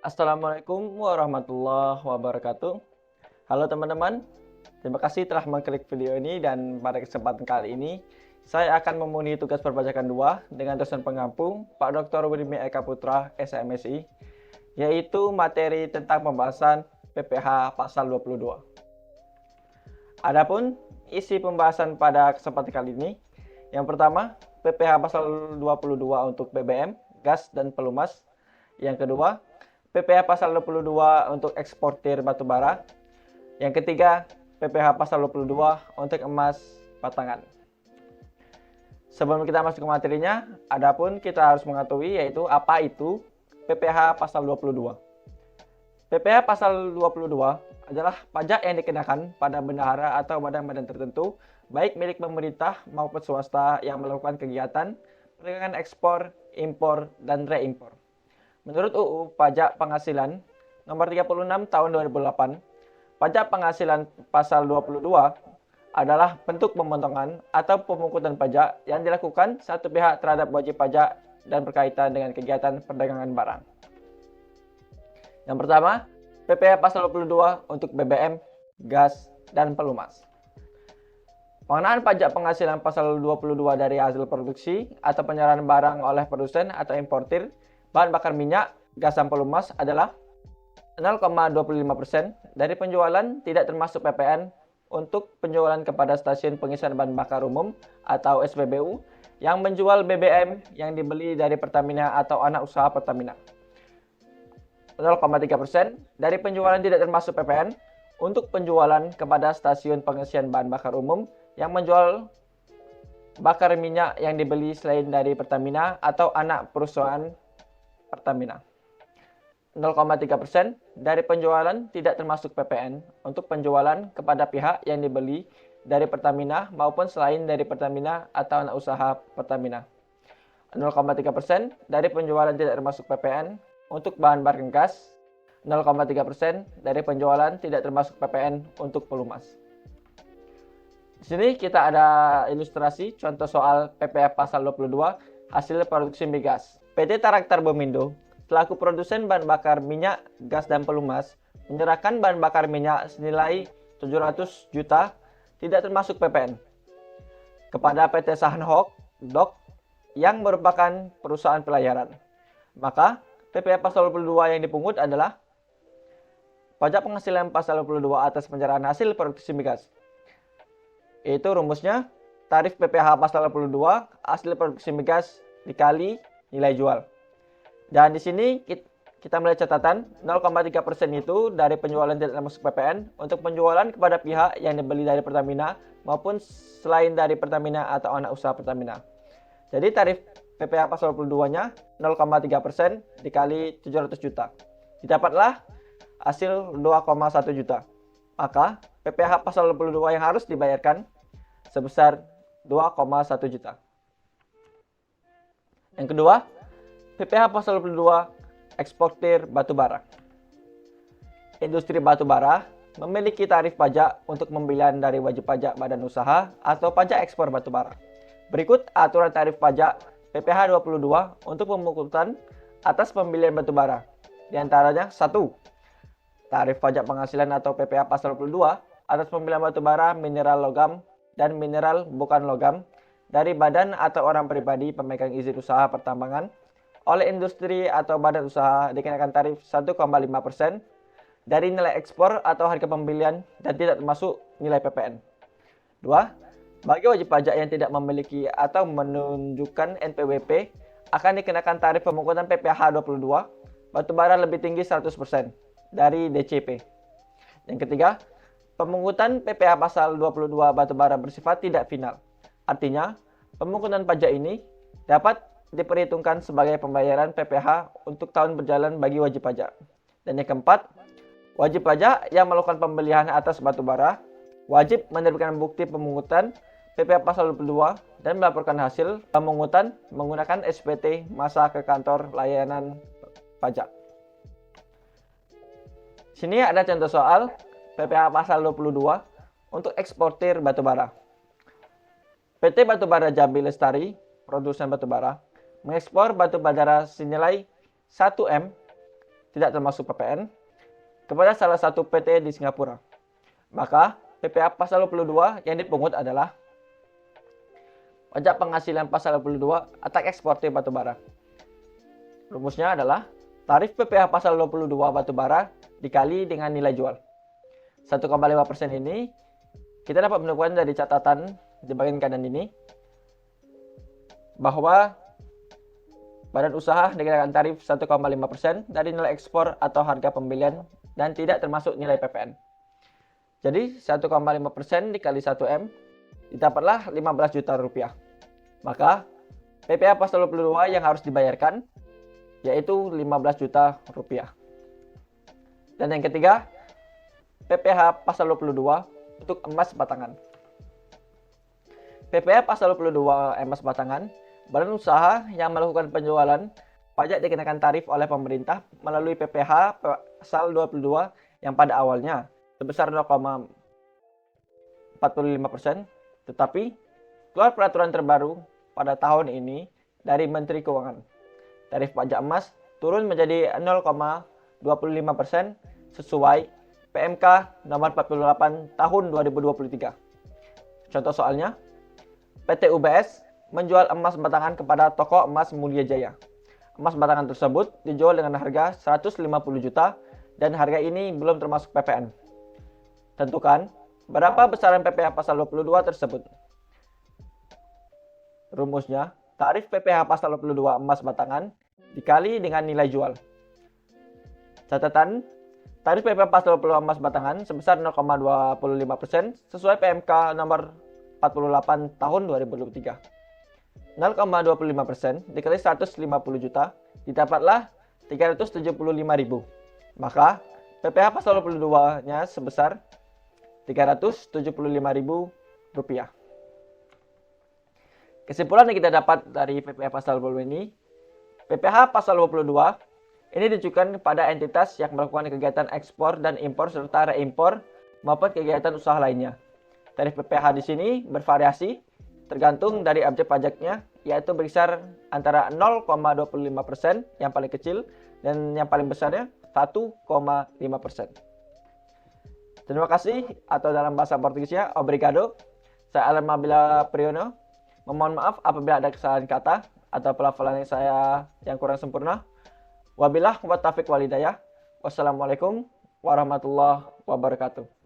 Assalamualaikum warahmatullahi wabarakatuh. Halo teman-teman, terima kasih telah mengklik video ini dan pada kesempatan kali ini saya akan memenuhi tugas perpajakan 2 dengan dosen pengampu Pak Dr. Wirmi Eka Putra, SMSI, yaitu materi tentang pembahasan PPH pasal 22. Adapun isi pembahasan pada kesempatan kali ini, yang pertama PPH pasal 22 untuk BBM, gas dan pelumas. Yang kedua, PPH pasal 22 untuk eksportir batubara. Yang ketiga, PPH pasal 22 untuk emas batangan. Sebelum kita masuk ke materinya, adapun kita harus mengetahui yaitu apa itu PPH pasal 22. PPH pasal 22 adalah pajak yang dikenakan pada bendahara atau badan-badan tertentu, baik milik pemerintah maupun swasta yang melakukan kegiatan perdagangan ekspor, impor, dan reimpor. Menurut UU Pajak Penghasilan Nomor 36 Tahun 2008, pajak penghasilan pasal 22 adalah bentuk pemotongan atau pemungutan pajak yang dilakukan satu pihak terhadap wajib pajak dan berkaitan dengan kegiatan perdagangan barang. Yang pertama, PPh pasal 22 untuk BBM, gas, dan pelumas. Pengenaan pajak penghasilan pasal 22 dari hasil produksi atau penyerahan barang oleh produsen atau importir bahan bakar minyak, gas dan pelumas adalah 0,25% dari penjualan tidak termasuk PPN untuk penjualan kepada stasiun pengisian bahan bakar umum atau SPBU yang menjual BBM yang dibeli dari Pertamina atau anak usaha Pertamina. 0,3% dari penjualan tidak termasuk PPN untuk penjualan kepada stasiun pengisian bahan bakar umum yang menjual bakar minyak yang dibeli selain dari Pertamina atau anak perusahaan Pertamina. 0,3% dari penjualan tidak termasuk PPN untuk penjualan kepada pihak yang dibeli dari Pertamina maupun selain dari Pertamina atau anak usaha Pertamina. 0,3% dari penjualan tidak termasuk PPN untuk bahan bakar gas. 0,3% dari penjualan tidak termasuk PPN untuk pelumas. Di sini kita ada ilustrasi contoh soal PPh pasal 22 hasil produksi migas. PT Taraktar Bomindo selaku produsen bahan bakar minyak, gas, dan pelumas menyerahkan bahan bakar minyak senilai 700 juta tidak termasuk PPN kepada PT Sahanhock Dok yang merupakan perusahaan pelayaran. Maka PPh pasal 22 yang dipungut adalah pajak penghasilan pasal 22 atas penyerahan hasil produksi migas. Itu rumusnya tarif PPh pasal 22 hasil produksi migas dikali nilai jual. Dan di sini kita melihat catatan 0,3% itu dari penjualan tidak termasuk PPN untuk penjualan kepada pihak yang dibeli dari Pertamina maupun selain dari Pertamina atau anak usaha Pertamina. Jadi tarif PPh pasal 22-nya 0,3% dikali 700 juta. Didapatlah hasil 2,1 juta. Maka PPh pasal 22 yang harus dibayarkan sebesar 2,1 juta. Yang kedua, PPh pasal 22 eksportir batubara. Industri batubara memiliki tarif pajak untuk pembelian dari wajib pajak badan usaha atau pajak ekspor batubara. Berikut aturan tarif pajak PPh 22 untuk pemungutan atas pembelian batubara. Di antaranya 1. Tarif pajak penghasilan atau PPh pasal 22 atas pembelian batubara, mineral logam, dan mineral bukan logam dari badan atau orang pribadi pemegang izin usaha pertambangan oleh industri atau badan usaha dikenakan tarif 1,5% dari nilai ekspor atau harga pembelian dan tidak termasuk nilai PPN. 2. Bagi wajib pajak yang tidak memiliki atau menunjukkan NPWP akan dikenakan tarif pemungutan PPh 22 batubara lebih tinggi 100% dari DCP. Yang ketiga, pemungutan PPh pasal 22 batubara bersifat tidak final. Artinya, pemungutan pajak ini dapat diperhitungkan sebagai pembayaran PPh untuk tahun berjalan bagi wajib pajak. Dan yang keempat, wajib pajak yang melakukan pembelian atas batubara wajib menerbitkan bukti pemungutan PPh pasal 22 dan melaporkan hasil pemungutan menggunakan SPT masa ke kantor layanan pajak. Sini ada contoh soal PPh pasal 22 untuk eksportir batubara. PT Batubara Jambi Lestari, produsen batubara, mengekspor batu bara senilai 1 M tidak termasuk PPN kepada salah satu PT di Singapura. Maka PPh pasal 22 yang dipungut adalah pajak penghasilan pasal 22 atas eksportir batubara. Rumusnya adalah tarif PPh pasal 22 batubara dikali dengan nilai jual. 1,5% ini kita dapat menemukan dari catatan di bagian kanan ini bahwa badan usaha dikenakan tarif 1,5% dari nilai ekspor atau harga pembelian dan tidak termasuk nilai PPN. Jadi 1,5% dikali 1M didapatlah 15 juta rupiah. Maka PPh pasal 22 yang harus dibayarkan yaitu 15 juta rupiah. Dan yang ketiga, PPh pasal 22 untuk emas batangan. PPh pasal 22 emas batangan, badan usaha yang melakukan penjualan pajak dikenakan tarif oleh pemerintah melalui PPh pasal 22 yang pada awalnya sebesar 0,45%, tetapi keluar peraturan terbaru pada tahun ini dari Menteri Keuangan. Tarif pajak emas turun menjadi 0,25% sesuai PMK nomor 48 tahun 2023. Contoh soalnya, PT UBS menjual emas batangan kepada toko emas Mulia Jaya. Emas batangan tersebut dijual dengan harga 150 juta dan harga ini belum termasuk PPN. Tentukan berapa besaran PPh pasal 22 tersebut. Rumusnya, tarif PPh pasal 22 emas batangan dikali dengan nilai jual. Catatan, tarif PPh pasal 22 emas batangan sebesar 0,25% sesuai PMK nomor 48 tahun 2023. 0,25% dikali 150 juta didapatlah 375.000. Maka PPh pasal 22-nya sebesar 375.000 rupiah. Kesimpulan yang kita dapat dari PPh pasal 22 ini, PPh pasal 22 ini ditujukan kepada entitas yang melakukan kegiatan ekspor dan impor serta reimpor maupun kegiatan usaha lainnya. Tarif PPh di sini bervariasi tergantung dari objek pajaknya, yaitu berkisar antara 0,25% yang paling kecil dan yang paling besarnya 1,5%. Terima kasih, atau dalam bahasa Portugisnya, obrigado. Saya Alan Mabila Priyono. Memohon maaf apabila ada kesalahan kata atau pelafalan saya yang kurang sempurna. Wabillahi wa taufiq wal hidayah. Wassalamualaikum warahmatullahi wabarakatuh.